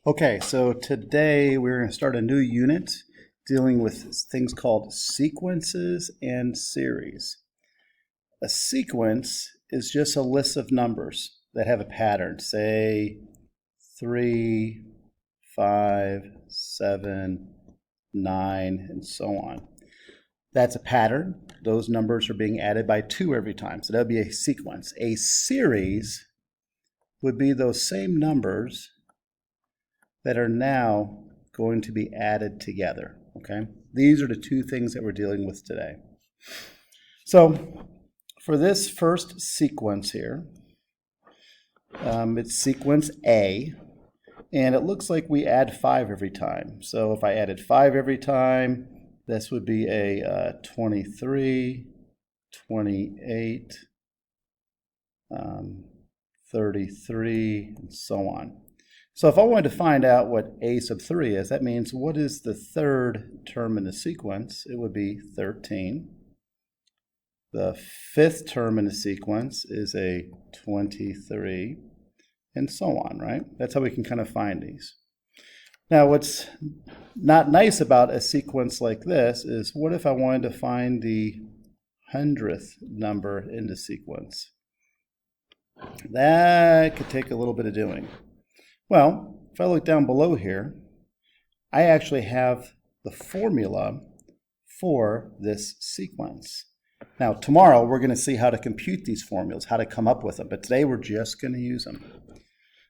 Okay, so today we're going to start a new unit dealing with things called sequences and series. A sequence is just a list of numbers that have a pattern, say 3, 5, 7, 9, and so on. That's a pattern. Those numbers are being added by 2 every time, so that would be a sequence. A series would be those same numbers that are now going to be added together, okay? These are the two things that we're dealing with today. So for this first sequence here, it's sequence A, and it looks like we add 5 every time. So if I added 5 every time, this would be a 23, 28, 33, and so on. So if I wanted to find out what a sub 3 is, that means what is the third term in the sequence? It would be 13. The fifth term in the sequence is a 23, and so on, right? That's how we can kind of find these. Now, what's not nice about a sequence like this is what if I wanted to find the 100th number in the sequence? That could take a little bit of doing. Well, if I look down below here, I actually have the formula for this sequence. Now, tomorrow we're going to see how to compute these formulas, how to come up with them, but today we're just going to use them.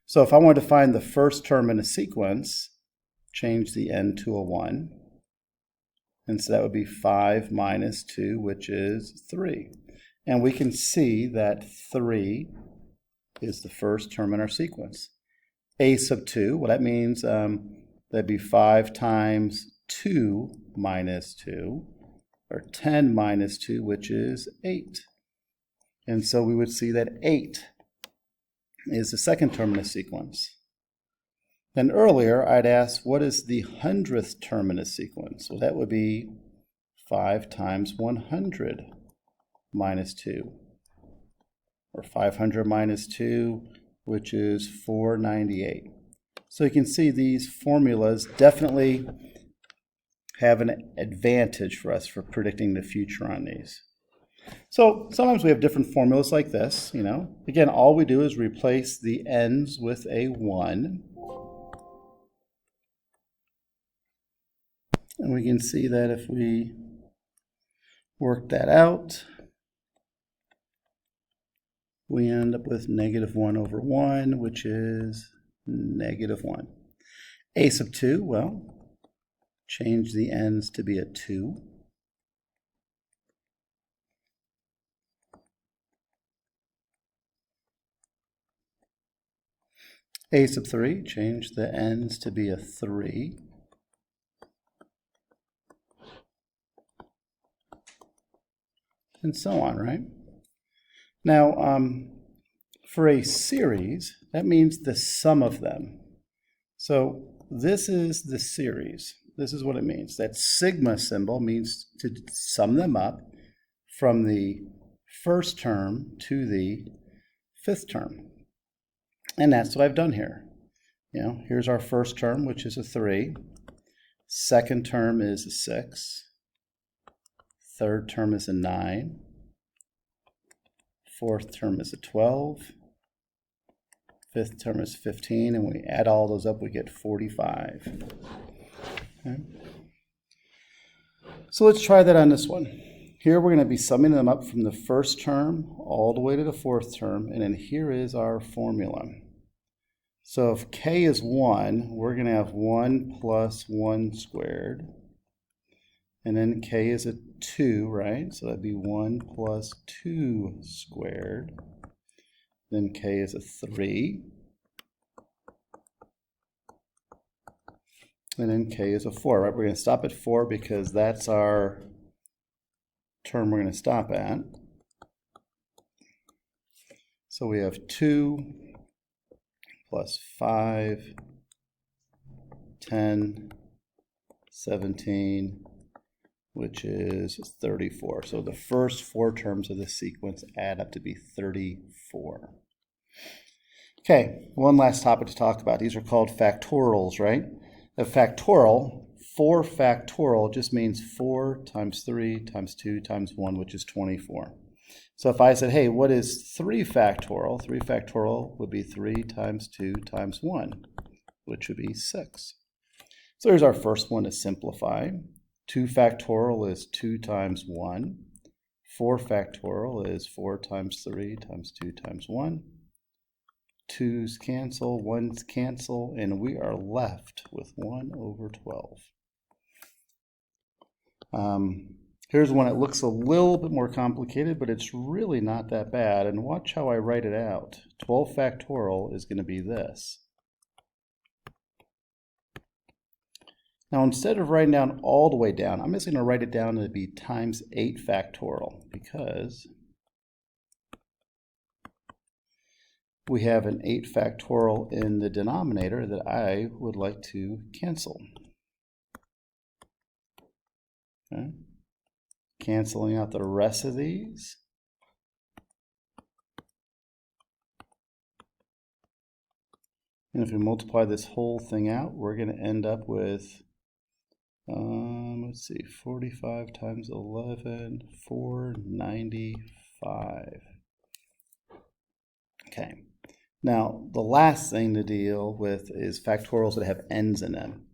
So if I wanted to find the first term in a sequence, change the n to a 1, and so that would be 5 minus 2, which is 3. And we can see that 3 is the first term in our sequence. A sub 2, well, that means that'd be 5 times 2 minus 2, or 10 minus 2, which is 8. And so we would see that 8 is the second term in the sequence. Then earlier, I'd asked, what is the 100th term in a sequence? Well, that would be 5 times 100 minus 2, or 500 minus 2, which is 498. So you can see these formulas definitely have an advantage for us for predicting the future on these. So sometimes we have different formulas like this, you know. Again, all we do is replace the n's with a 1. And we can see that if we work that out, we end up with negative 1 over 1, which is negative 1. A sub 2, well, change the n's to be a 2. A sub 3, change the n's to be a 3. And so on, right? Now, for a series, that means the sum of them. So this is the series. This is what it means. That sigma symbol means to sum them up from the first term to the fifth term. And that's what I've done here. You know, here's our first term, which is a 3. Second term is a 6. Third term is a 9. Fourth term is a 12. Fifth term is 15, and we add all those up, we get 45. Okay. So let's try that on this one. Here we're going to be summing them up from the first term all the way to the fourth term, and then here is our formula. So if k is 1, we're going to have 1 plus 1 squared. And then k is a 2, right? So that'd be 1 plus 2 squared. Then k is a 3. And then k is a 4, right? We're going to stop at 4 because that's our term we're going to stop at. So we have 2 plus 5, 10, 17, which is 34. So the first 4 terms of this sequence add up to be 34. Okay, one last topic to talk about. These are called factorials, right? A factorial, 4 factorial just means 4 times 3 times 2 times 1, which is 24. So if I said, hey, what is 3 factorial? 3 factorial would be 3 times 2 times 1, which would be 6. So there's our first one to simplify. 2 factorial is 2 times 1. 4 factorial is 4 times 3 times 2 times 1. 2's cancel, 1's cancel, and we are left with 1 over 12. Here's one that looks a little bit more complicated, but it's really not that bad. And watch how I write it out. 12 factorial is going to be this. Now, instead of writing down all the way down, I'm just going to write it down to be times 8 factorial, because we have an 8 factorial in the denominator that I would like to cancel. Okay. Canceling out the rest of these. And if we multiply this whole thing out, we're going to end up with, let's see, 45 times 11, 495. Okay. Now, the last thing to deal with is factorials that have n's in them.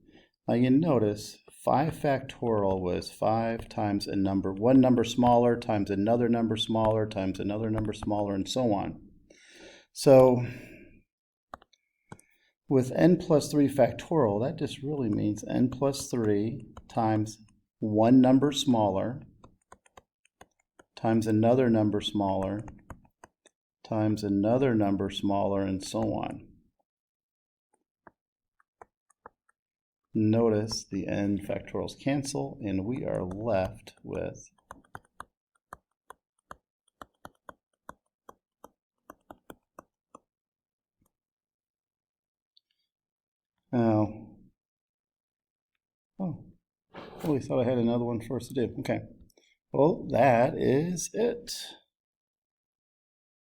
Now, you notice 5 factorial was 5 times a number, one number smaller times another number smaller times another number smaller, and so on. So with n plus 3 factorial, that just really means n plus 3 times one number smaller times another number smaller times another number smaller, and so on. Notice the n factorials cancel, and we are left with we thought I had another one for us to do. Okay. Well, that is it.